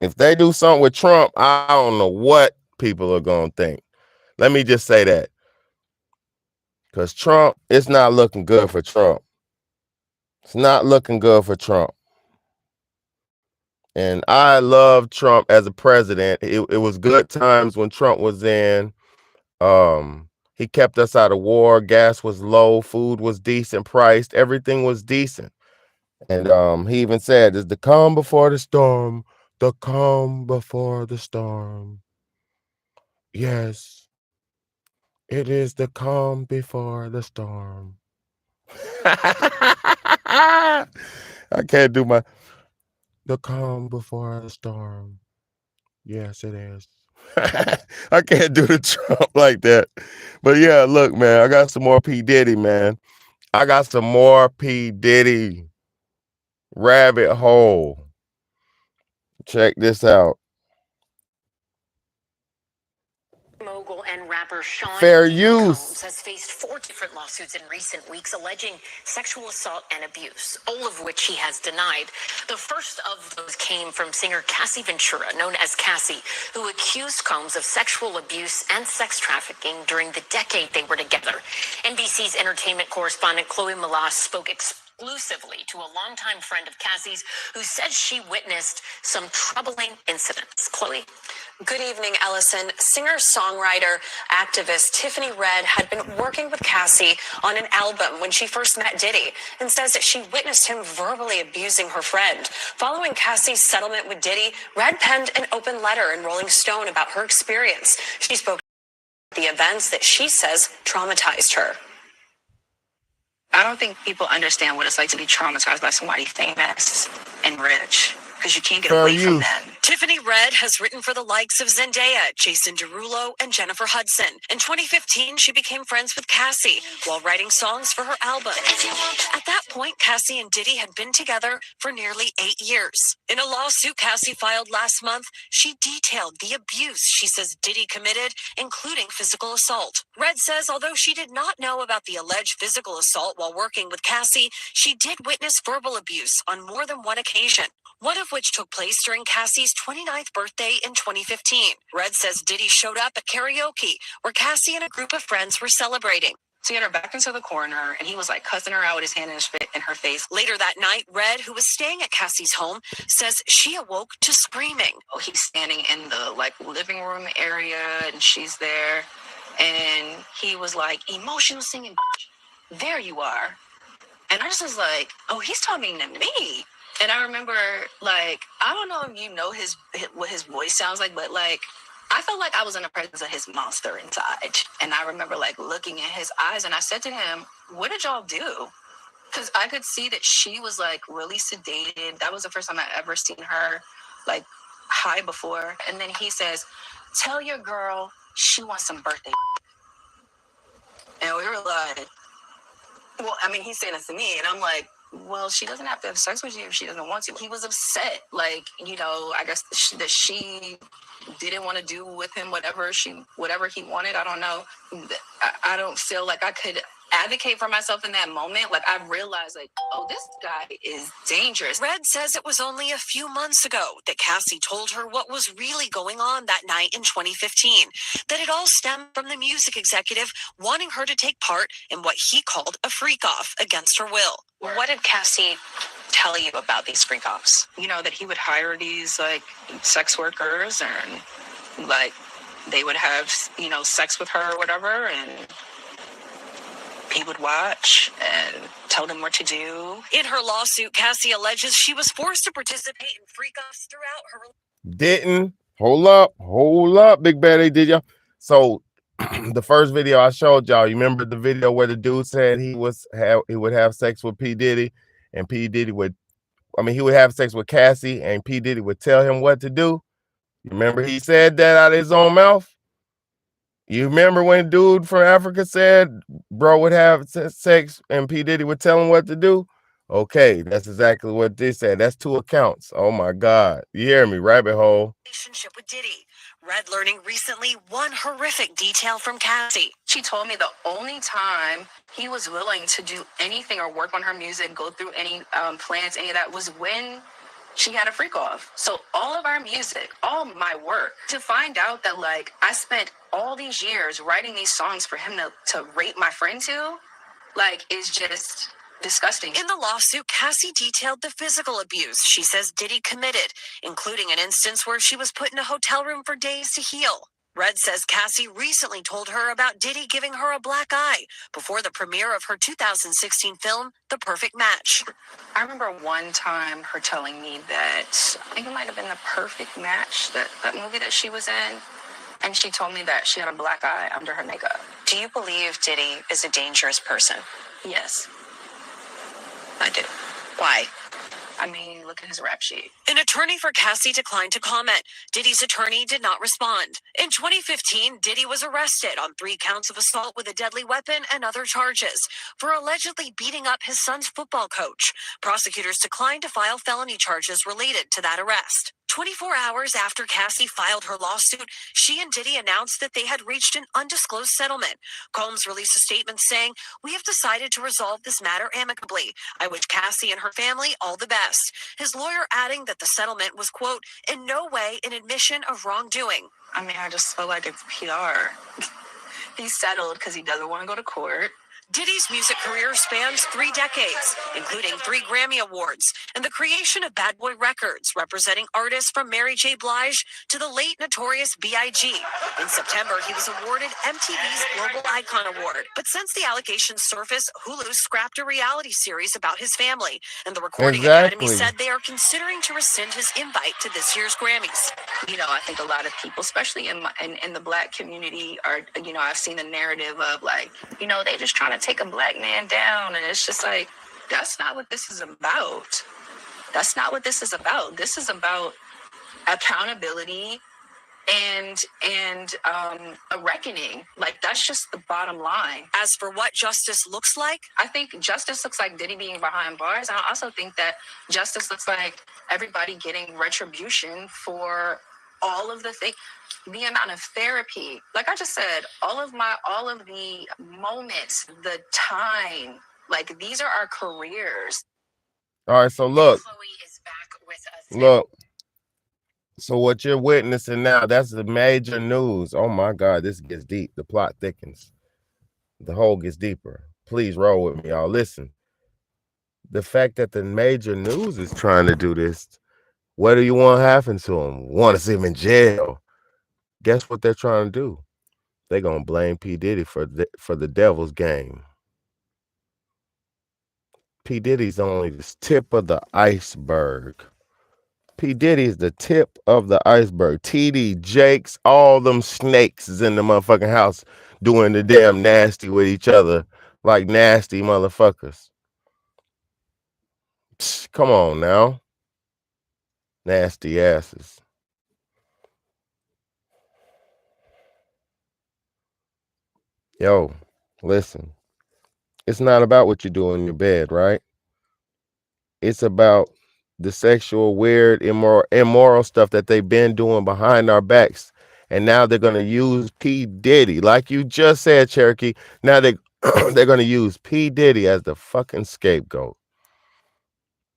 If they do something with Trump, I don't know what people are going to think. Let me just say that. Because Trump, it's not looking good for Trump. It's not looking good for Trump. And I love Trump as a president. It was good times when Trump was in. He kept us out of war. Gas was low. Food was decent priced. Everything was decent. And he even said, "It's the calm before the storm. The calm before the storm. Yes, it is the calm before the storm." I can't do the calm before the storm. Yes, it is. I can't do the Trump like that. But yeah, look, man, I got some more P. Diddy, man. I got some more P. Diddy. Rabbit hole. Check this out. Mogul and rapper Sean Fair use. Combs has faced 4 different lawsuits in recent weeks alleging sexual assault and abuse, all of which he has denied. The first of those came from singer Cassie Ventura, known as Cassie, who accused Combs of sexual abuse and sex trafficking during the decade they were together. NBC's entertainment correspondent Chloe Malas spoke exclusively to a longtime friend of Cassie's who said she witnessed some troubling incidents. Chloe? Good evening, Ellison. Singer-songwriter, activist Tiffany Red had been working with Cassie on an album when she first met Diddy and says that she witnessed him verbally abusing her friend. Following Cassie's settlement with Diddy, Red penned an open letter in Rolling Stone about her experience. She spoke about the events that she says traumatized her. I don't think people understand what it's like to be traumatized by somebody famous and rich, because you can't get away from that. Tiffany Red has written for the likes of Zendaya, Jason Derulo, and Jennifer Hudson. In 2015, she became friends with Cassie while writing songs for her album. At that point, Cassie and Diddy had been together for nearly 8 years. In a lawsuit Cassie filed last month, she detailed the abuse she says Diddy committed, including physical assault. Red says although she did not know about the alleged physical assault while working with Cassie, she did witness verbal abuse on more than one occasion, one of which took place during Cassie's 29th birthday in 2015. Red says Diddy showed up at karaoke, where Cassie and a group of friends were celebrating. So he had her back into the corner, and he was like cussing her out with his hand in her face. Later that night, Red, who was staying at Cassie's home, says she awoke to screaming. Oh, he's standing in the living room area, and she's there, and he was like, emotional singing, there you are. And I just was like, oh, he's talking to me. And I remember, I don't know if you know what his voice sounds like, but I felt like I was in the presence of his monster inside. And I remember looking in his eyes, and I said to him, what did y'all do? Because I could see that she was really sedated. That was the first time I ever seen her high before. And then he says, tell your girl she wants some birthday. And we were like, well, I mean, he's saying this to me, and I'm like, well, she doesn't have to have sex with you if she doesn't want to. He was upset, I guess that she didn't want to do with him whatever he wanted. I don't know. I don't feel like I could advocate for myself in that moment. I realized, oh, this guy is dangerous. Red says it was only a few months ago that Cassie told her what was really going on that night in 2015, that it all stemmed from the music executive wanting her to take part in what he called a freak-off against her will. What did Cassie tell you about these freak-offs? That he would hire these sex workers, and they would have sex with her or whatever, and he would watch and tell them what to do. In her lawsuit, Cassie alleges she was forced to participate in freak-offs throughout her. Didn't Hold up, Big Bad A, did y'all? So the first video I showed y'all, you remember the video where the dude said he would have sex with P. Diddy, and P. Diddy he would have sex with Cassie, and P. Diddy would tell him what to do. You remember he said that out of his own mouth? You remember when dude from Africa said bro would have sex and P. Diddy would tell him what to do? Okay, that's exactly what they said. That's 2 accounts. Oh my God. You hear me? Rabbit hole. Relationship with Diddy. Red learning recently one horrific detail from Cassie. She told me the only time he was willing to do anything or work on her music, go through any plans, any of that, was when she had a freak off. So all of our music, all my work, to find out that like I spent all these years writing these songs for him to rape my friend to, like, is just disgusting. In the lawsuit, Cassie detailed the physical abuse she says Diddy committed, including an instance where she was put in a hotel room for days to heal. Red says Cassie recently told her about Diddy giving her a black eye before the premiere of her 2016 film, The Perfect Match. I remember one time her telling me that, I think it might have been The Perfect Match, that movie that she was in, and she told me that she had a black eye under her makeup. Do you believe Diddy is a dangerous person? Yes, I do. Why? I mean, look at his rap sheet. An attorney for Cassie declined to comment. Diddy's attorney did not respond. In 2015, Diddy was arrested on 3 counts of assault with a deadly weapon and other charges for allegedly beating up his son's football coach. Prosecutors declined to file felony charges related to that arrest. 24 hours after Cassie filed her lawsuit, she and Diddy announced that they had reached an undisclosed settlement. Combs released a statement saying, "We have decided to resolve this matter amicably. I wish Cassie and her family all the best." His lawyer adding that the settlement was, quote, "in no way an admission of wrongdoing." I mean, I just feel like it's PR. He's settled because he doesn't want to go to court. Diddy's music career spans 3 decades, including 3 Grammy Awards and the creation of Bad Boy Records, representing artists from Mary J. Blige to the late Notorious B.I.G. In September, he was awarded MTV's Global Icon Award. But since the allegations surfaced, Hulu scrapped a reality series about his family, and the Recording Academy said they are considering to rescind his invite to this year's Grammys. You know, I think a lot of people, especially in the Black community, are, you know, I've seen the narrative of like, you know, they just trying to take a Black man down, and it's just like, that's not what this is about. That's not what this is about. This is about accountability and a reckoning. Like, that's just the bottom line. As for what justice looks like, I think justice looks like Diddy being behind bars. I also think that justice looks like everybody getting retribution for all of the things, the amount of therapy. Like I just said, all of the moments, the time, like, these are our careers. All right, so look. Look. So what you're witnessing now, that's the major news. Oh my God, this gets deep. The plot thickens. The hole gets deeper. Please roll with me, y'all. Listen. The fact that the major news is trying to do this, what do you want to happen to him? Want to see him in jail? Guess what they're trying to do? They're gonna blame P. Diddy for the devil's game. P. Diddy's only the tip of the iceberg. P. Diddy is the tip of the iceberg. TD, Jakes, all them snakes is in the motherfucking house doing the damn nasty with each other like nasty motherfuckers. Psst, come on now. Nasty asses. Yo, listen. It's not about what you do in your bed, right? It's about the sexual, weird, immoral stuff that they've been doing behind our backs. And now they're going to use P. Diddy. Like you just said, Cherokee. Now they're going to use P. Diddy as the fucking scapegoat.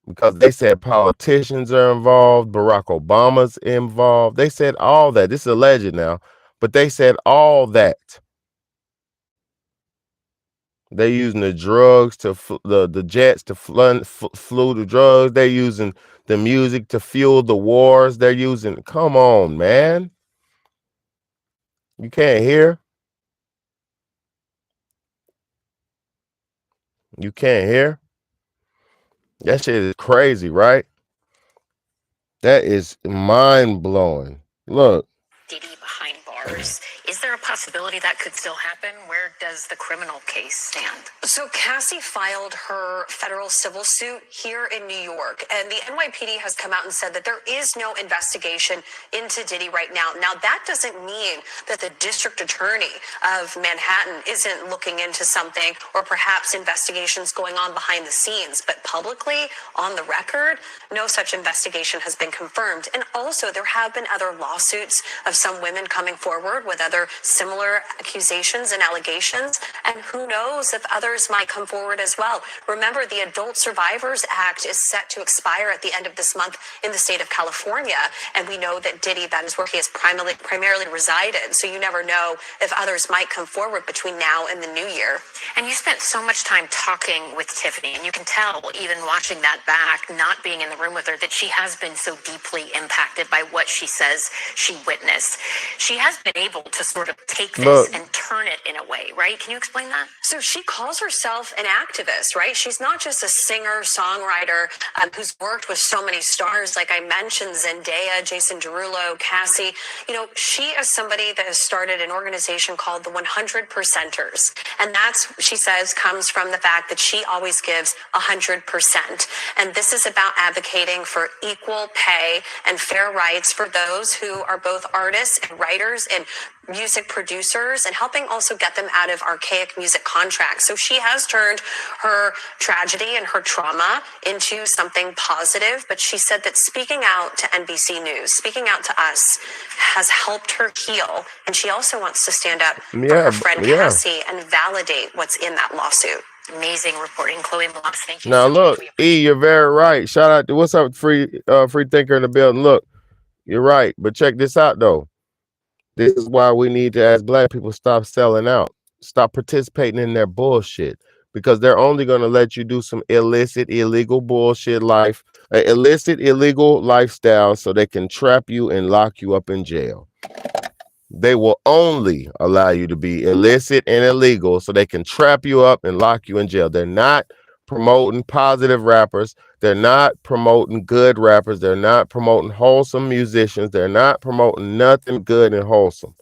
Because they said politicians are involved. Barack Obama's involved. They said all that. This is alleged now. But they said all that. They're using the drugs to the jets to flew the drugs. They're using the music to fuel the wars. They're using. Come on, man. You can't hear. You can't hear. That shit is crazy, right? That is mind blowing. Look. Diddy behind bars. Is there a possibility that could still happen? Where does the criminal case stand? So Cassie filed her federal civil suit here in New York, and the NYPD has come out and said that there is no investigation into Diddy right now. Now, that doesn't mean that the district attorney of Manhattan isn't looking into something, or perhaps investigations going on behind the scenes. But publicly, on the record, no such investigation has been confirmed. And also, there have been other lawsuits of some women coming forward with other similar accusations and allegations. And who knows if others might come forward as well. Remember, the Adult Survivors Act is set to expire at the end of this month in the state of California. And we know that Diddy, that is where he has primarily resided. So you never know if others might come forward between now and the new year. And you spent so much time talking with Tiffany, and you can tell, even watching that back, not being in the room with her, that she has been so deeply impacted by what she says she witnessed. She has been able to sort of take this and turn it in a way, right? Can you explain that? So she calls herself an activist, right? She's not just a singer, songwriter who's worked with so many stars, like I mentioned, Zendaya, Jason Derulo, Cassie. You know, she is somebody that has started an organization called the 100 Percenters. And that's, she says, comes from the fact that she always gives 100%. And this is about advocating for equal pay and fair rights for those who are both artists and writers and music producers, and helping also get them out of archaic music contracts. So she has turned her tragedy and her trauma into something positive, but she said that speaking out to NBC News, speaking out to us, has helped her heal. And she also wants to stand up for her friend Cassie and validate what's in that lawsuit. Amazing reporting, Chloe Moss. Thank you. Now so look, much. E, you're very right. Shout out to what's up, free thinker in the building. Look, you're right, but check this out though. This is why we need to, as Black people, stop selling out, stop participating in their bullshit, because they're only going to let you do some illicit, illegal bullshit life, illicit, illegal lifestyle, so they can trap you and lock you up in jail. They will only allow you to be illicit and illegal so they can trap you up and lock you in jail. They're not promoting positive rappers. They're not promoting good rappers. They're not promoting wholesome musicians. They're not promoting nothing good and wholesome.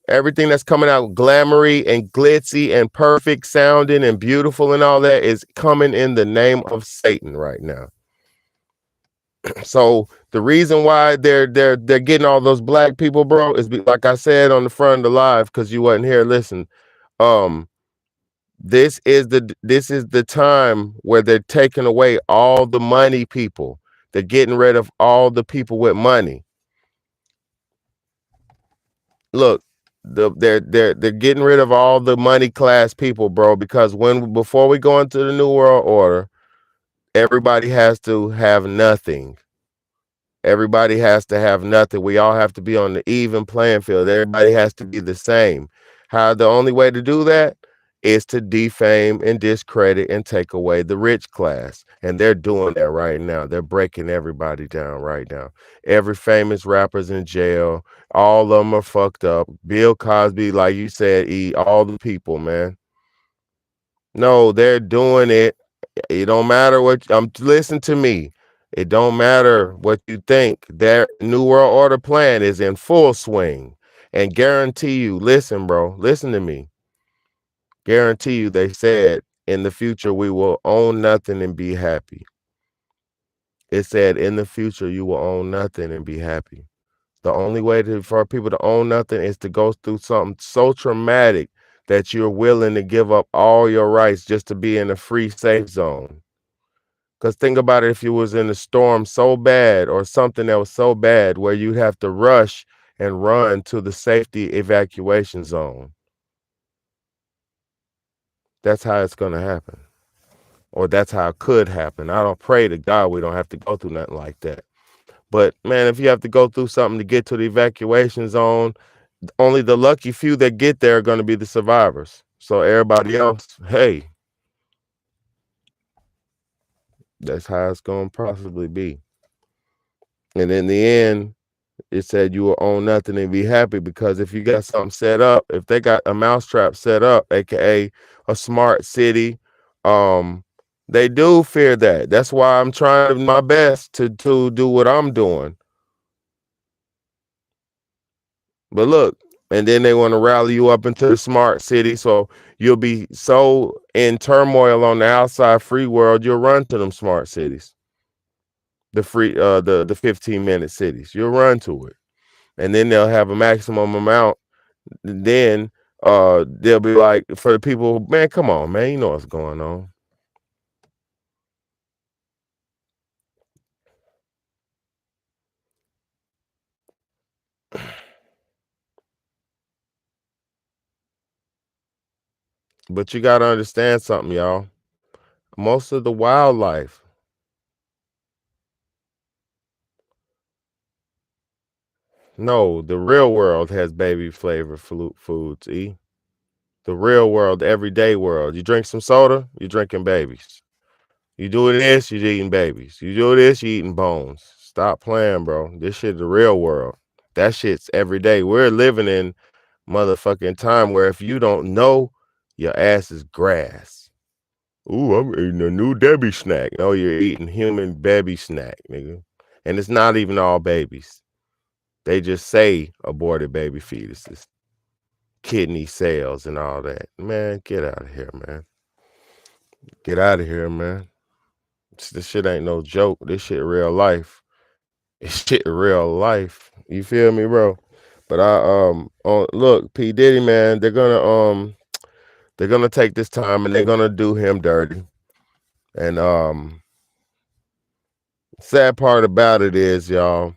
Everything that's coming out glamoury and glitzy and perfect sounding and beautiful and all that is coming in the name of Satan right now. So the reason why they're getting all those black people, bro, is like I said on the front of the live, because you wasn't here. Listen, this is the time where they're taking away all the money people. They're getting rid of all the people with money. Look, they're getting rid of all the money class people, bro, because before we go into the New World Order, everybody has to have nothing. Everybody has to have nothing. We all have to be on the even playing field. Everybody has to be the same. How the only way to do that is to defame and discredit and take away the rich class. And they're doing that right now. They're breaking everybody down right now. Every famous rapper's in jail. All of them are fucked up. Bill Cosby, like you said, all the people, man. No, they're doing it. It don't matter what listen to me. It don't matter what you think. Their New World Order plan is in full swing. And guarantee you, listen, bro, listen to me. Guarantee you, they said in the future we will own nothing and be happy. It said in the future you will own nothing and be happy. The only way for people to own nothing is to go through something so traumatic that you're willing to give up all your rights just to be in a free, safe zone. Because think about it, if you was in a storm so bad or something that was so bad where you'd have to rush and run to the safety evacuation zone. That's how it's going to happen. Or that's how it could happen. I don't pray to God we don't have to go through nothing like that. But, man, if you have to go through something to get to the evacuation zone, only the lucky few that get there are going to be the survivors. So everybody else, hey, that's how it's going to possibly be. And in the end, it said you will own nothing and be happy, because if you got something set up, if they got a mousetrap set up, aka a smart city, they do fear that. That's why I'm trying my best to do what I'm doing. But look, and then they want to rally you up into the smart city, so you'll be so in turmoil on the outside free world, you'll run to them smart cities. The free the 15-minute cities. You'll run to it. And then they'll have a maximum amount. Then they'll be like, for the people, man, come on, man, you know what's going on. But you got to understand something, y'all. Most of the wildlife, no, the real world has baby flavored foods, E. The real world, everyday world. You drink some soda, you're drinking babies. You do this, you're eating babies. You do this, you're eating bones. Stop playing, bro. This shit the real world. That shit's every day. We're living in motherfucking time where if you don't know, your ass is grass. Ooh, I'm eating a new Debbie snack. No, you're eating human baby snack, nigga. And it's not even all babies. They just say aborted baby fetuses, kidney cells, and all that. Man, get out of here, man. Get out of here, man. This shit ain't no joke. This shit real life. This shit real life. You feel me, bro? But look, P. Diddy, man, they're gonna take this time and they're gonna do him dirty. And sad part about it is, y'all,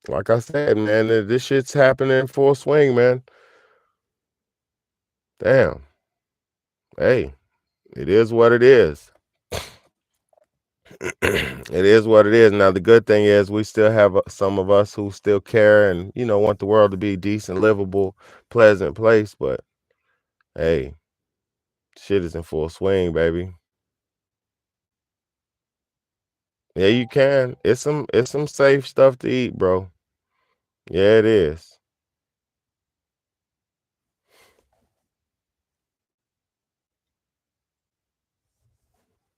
like I said, man, this shit's happening in full swing, man. Damn. Hey, it is what it is. It is what it is. Now, the good thing is we still have some of us who still care and, want the world to be a decent, livable, pleasant place. But, hey, shit is in full swing, baby. Yeah, you can. It's some safe stuff to eat, bro. Yeah, it is.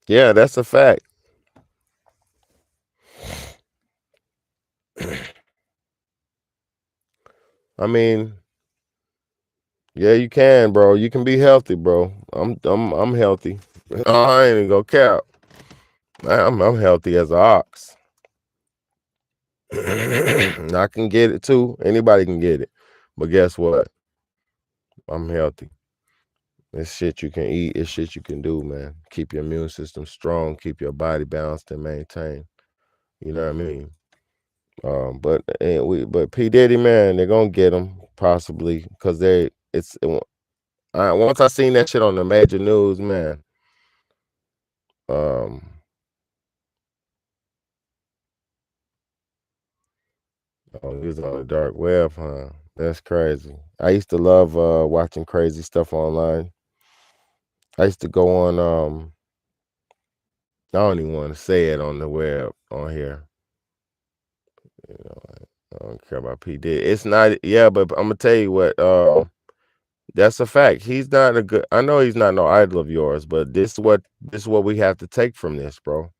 Yeah, that's a fact. I mean, yeah, you can, bro. You can be healthy, bro. I'm healthy. I ain't even gonna cap. I'm healthy as an ox. I can get it too. Anybody can get it. But guess what? I'm healthy. It's shit you can eat. It's shit you can do, man. Keep your immune system strong. Keep your body balanced and maintained. You know what I mean? But P Diddy, man, they're gonna get him possibly because once I seen that shit on the major news, man. Um, oh, he was on the dark web, huh? That's crazy. I used to love watching crazy stuff online. I used to go on I don't even want to say it on the web on here. You know, I don't care about P Diddy. It's not, yeah, but I'm gonna tell you what. That's a fact. He's not a good. I know he's not no idol of yours, but this is what we have to take from this, bro.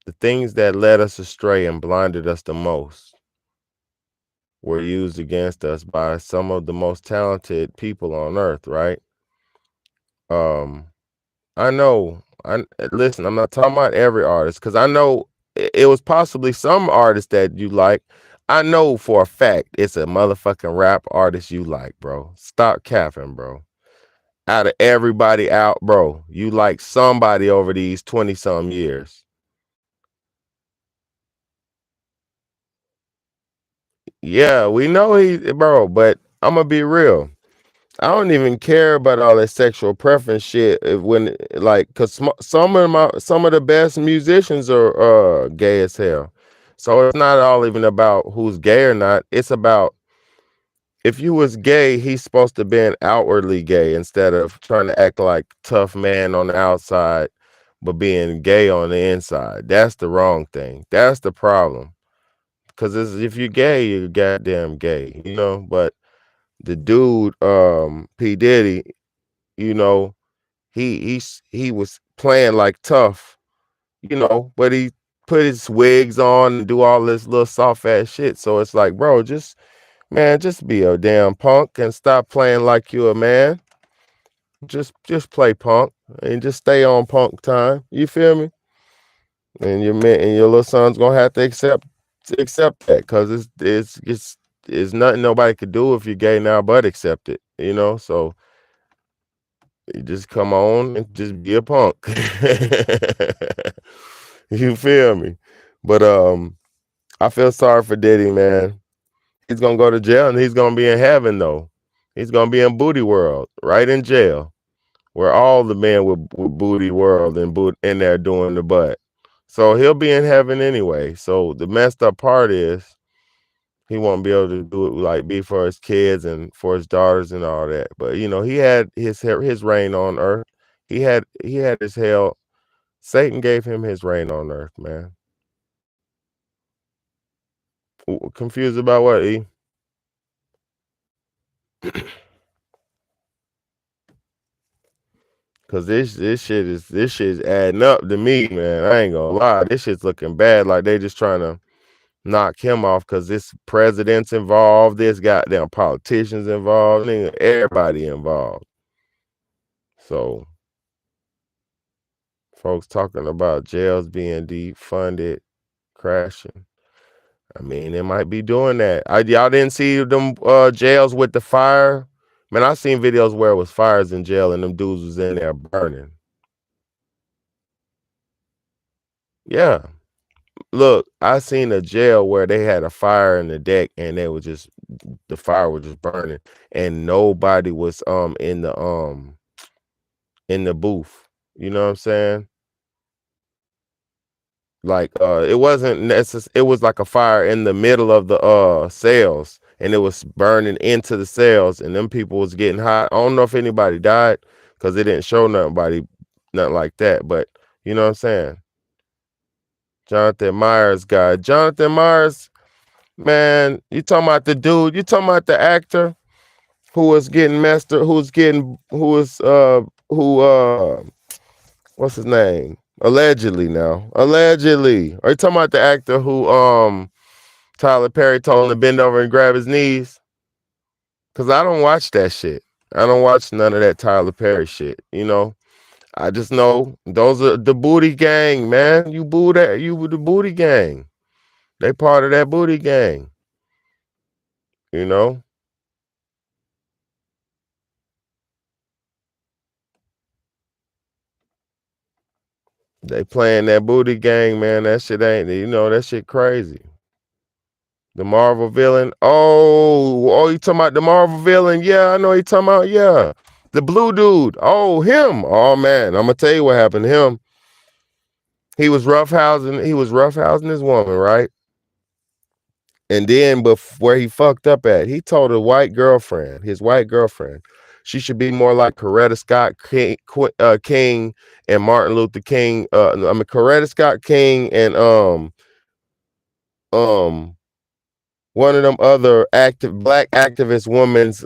The things that led us astray and blinded us the most were used against us by some of the most talented people on earth, right? Um, I know. I listen. I'm not talking about every artist because I know it was possibly some artist that you like. I know for a fact it's a motherfucking rap artist you like, bro. Stop capping, bro. Out of everybody out, bro, you like somebody over these 20 some years. Yeah, we know bro, but I'm gonna be real. I don't even care about all that sexual preference shit when like cuz some of the best musicians are gay as hell. So it's not all even about who's gay or not. It's about if you was gay, he's supposed to be outwardly gay instead of trying to act like tough man on the outside but being gay on the inside. That's the wrong thing. That's the problem. Cuz if you're gay, you're goddamn gay, but the dude P Diddy, you know, he was playing like tough, but he put his wigs on and do all this little soft ass shit. So it's like, bro, just be a damn punk and stop playing like you a man. Just play punk and just stay on punk time. You feel me? And your man and your little son's gonna have to accept that, because it's nothing nobody could do if you're gay now but accept it. So you just come on and just be a punk. You feel me? But I feel sorry for Diddy, man. He's gonna go to jail and he's gonna be in heaven though. He's gonna be in booty world, right in jail, where all the men with booty world and in there doing the butt. So he'll be in heaven anyway. So the messed up part is he won't be able to do it, like be for his kids and for his daughters and all that. But he had his reign on earth. He had his hell. Satan gave him his reign on earth, man. Confused about what, E? Cause this shit is adding up to me, man. I ain't gonna lie. This shit's looking bad. Like they just trying to knock him off because this president's involved, this goddamn politicians involved, nigga, everybody involved. So folks talking about jails being defunded, crashing. I mean, they might be doing that. Y'all didn't see them jails with the fire? Man, I seen videos where it was fires in jail and them dudes was in there burning. Yeah. Look, I seen a jail where they had a fire in the deck and the fire was just burning and nobody was in the booth. You know what I'm saying? Like it wasn't necessary. It was like a fire in the middle of the cells and it was burning into the cells and them people was getting hot. I don't know if anybody died because it didn't show nothing like that, but you know what I'm saying? Jonathan Myers guy. Jonathan Myers, man, you talking about the dude, you talking about the actor who was getting messed up, what's his name? Allegedly. Are you talking about the actor who Tyler Perry told him to bend over and grab his knees? Cause I don't watch that shit. I don't watch none of that Tyler Perry shit, I just know those are the booty gang, man. You with the booty gang. They part of that booty gang. You know? They playing that booty gang, man. That shit ain't, that shit crazy. The Marvel villain. Oh, you talking about the Marvel villain? Yeah, I know you talking about, yeah. The blue dude. Oh, him. Oh man, I'm gonna tell you what happened to him. He was roughhousing his woman, right? And then where he fucked up at, he told his white girlfriend, she should be more like Coretta Scott King and Martin Luther King. Coretta Scott King and one of them other black activist women's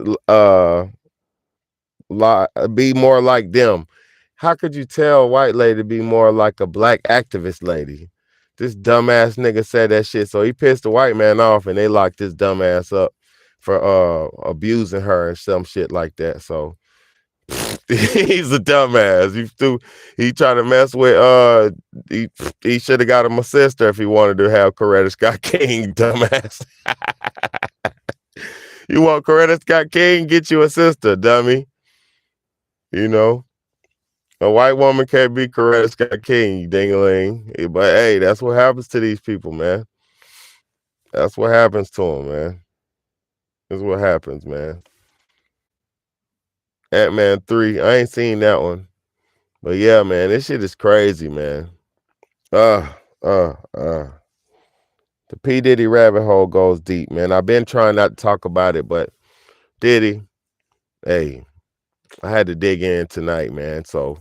be more like them. How could you tell a white lady to be more like a black activist lady? This dumbass nigga said that shit, so he pissed the white man off, and they locked this dumbass up for abusing her and some shit like that. So he's a dumbass. He tried to mess with he should have got him a sister if he wanted to have Coretta Scott King, dumbass. You want Coretta Scott King? Get you a sister, dummy. A white woman can't be Coretta Scott King, you ding-a-ling. But hey, that's what happens to these people, man. That's what happens to them, man. That's what happens, man. Ant-Man 3, I ain't seen that one. But yeah, man, this shit is crazy, man. The P. Diddy rabbit hole goes deep, man. I've been trying not to talk about it, but Diddy, hey, I had to dig in tonight, man. So,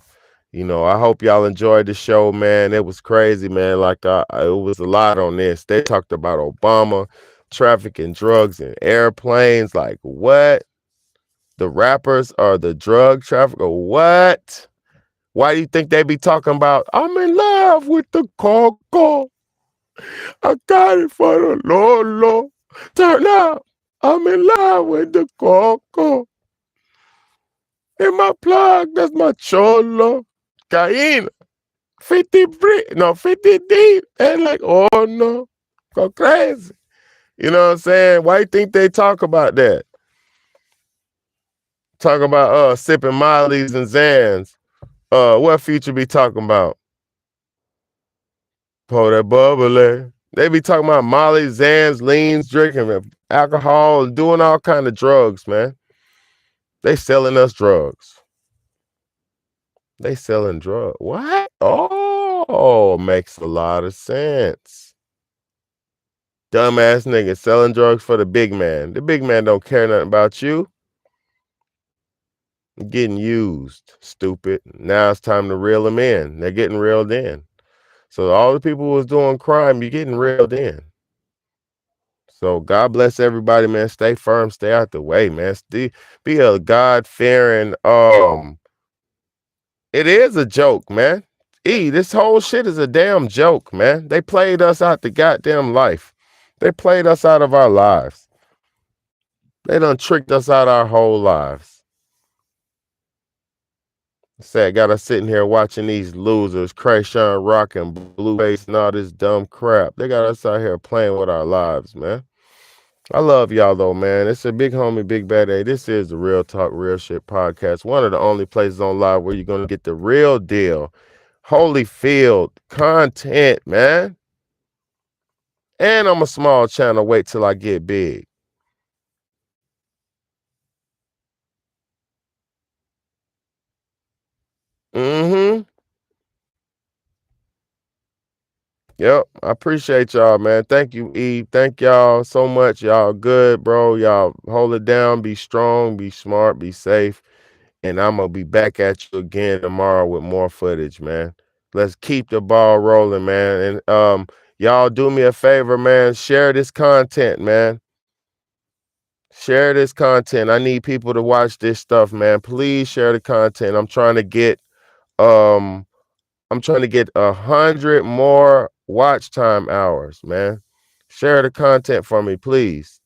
I hope y'all enjoyed the show, man. It was crazy, man. Like, it was a lot on this. They talked about Obama, trafficking drugs and airplanes. Like, what? The rappers are the drug trafficker? What? Why do you think they be talking about, I'm in love with the coco? I got it for the Lord. Turn up. I'm in love with the coco. In my plug, that's my cholo. Caína. 50 brick, no, 50 deep. And like, oh no. Go crazy. You know what I'm saying? Why you think they talk about that? Talk about sipping Molly's and Zans. What Future be talking about? Pour that bubbly. They be talking about Molly, Zans, leans, drinking alcohol, and doing all kind of drugs, man. They selling us drugs. They selling drugs. What? Oh, makes a lot of sense. Dumbass niggas selling drugs for the big man. The big man don't care nothing about you. You're getting used, stupid. Now it's time to reel them in. They're getting reeled in. So all the people who was doing crime, you're getting reeled in. So God bless everybody, man. Stay firm, stay out the way, man. Be a God-fearing. It is a joke, man. This whole shit is a damn joke, man. They played us out the goddamn life. They played us out of our lives. They done tricked us out our whole lives. Sad, got us sitting here watching these losers, Krayshawn Rock and Blueface and all this dumb crap. They got us out here playing with our lives, man. I love y'all though, man. It's a big homie, big bad A. This is the Real Talk, Real Shit podcast. One of the only places on live where you're gonna get the real deal, Holyfield content, man. And I'm a small channel. Wait till I get big. Mm-hmm. Yep. I appreciate y'all, man. Thank you, Eve. Thank y'all so much. Y'all good, bro. Y'all hold it down. Be strong. Be smart. Be safe. And I'm going to be back at you again tomorrow with more footage, man. Let's keep the ball rolling, man. And y'all do me a favor, man. Share this content, man. Share this content. I need people to watch this stuff, man. Please share the content. I'm trying to get 100 more watch time hours, man. Share the content for me, please.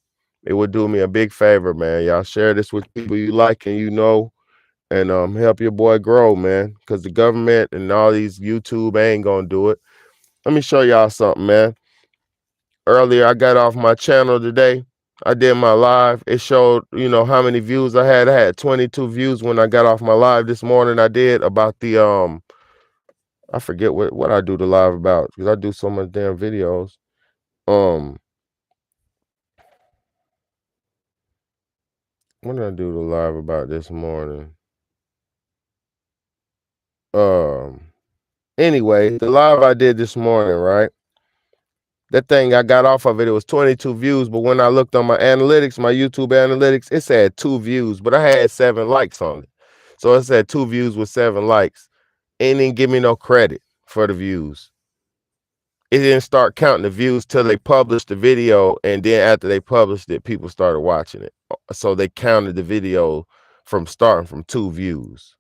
It would do me a big favor, man. Y'all share this with people you like and you know. And help your boy grow, man, because the government and all these YouTube ain't gonna do it. Let me show y'all something, man. Earlier, I got off my channel today. I did my live. It showed, how many views I had. I had 22 views when I got off my live this morning. I did about the I forget what I do the live about because I do so much damn videos. What did I do the live about this morning? Anyway, the live I did this morning, right? That thing I got off of it, it was 22 views, but when I looked on my analytics, my YouTube analytics, it said 2 views, but I had 7 likes on it. So it said 2 views with 7 likes. It didn't give me no credit for the views. It didn't start counting the views till they published the video, and then after they published it, people started watching it. So they counted the video from starting from 2 views.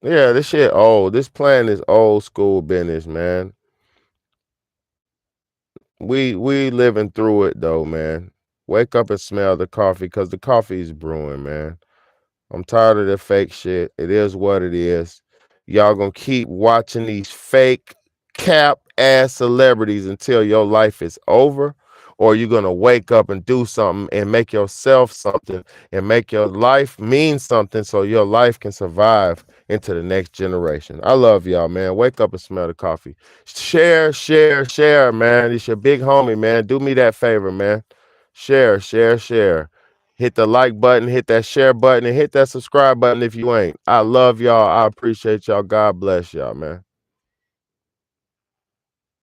Yeah, this shit old. This plan is old school business, man. We living through it though, man. Wake up and smell the coffee because the coffee is brewing, man. I'm tired of the fake shit. It is what it is. Y'all gonna keep watching these fake cap ass celebrities until your life is over, or you're gonna wake up and do something and make yourself something and make your life mean something so your life can survive into the next generation. I love y'all, man. Wake up and smell the coffee. Share, man. It's your big homie, man. Do me that favor, man. Share. Hit the like button, hit that share button, and hit that subscribe button if you ain't. I love y'all. I appreciate y'all. God bless y'all, man.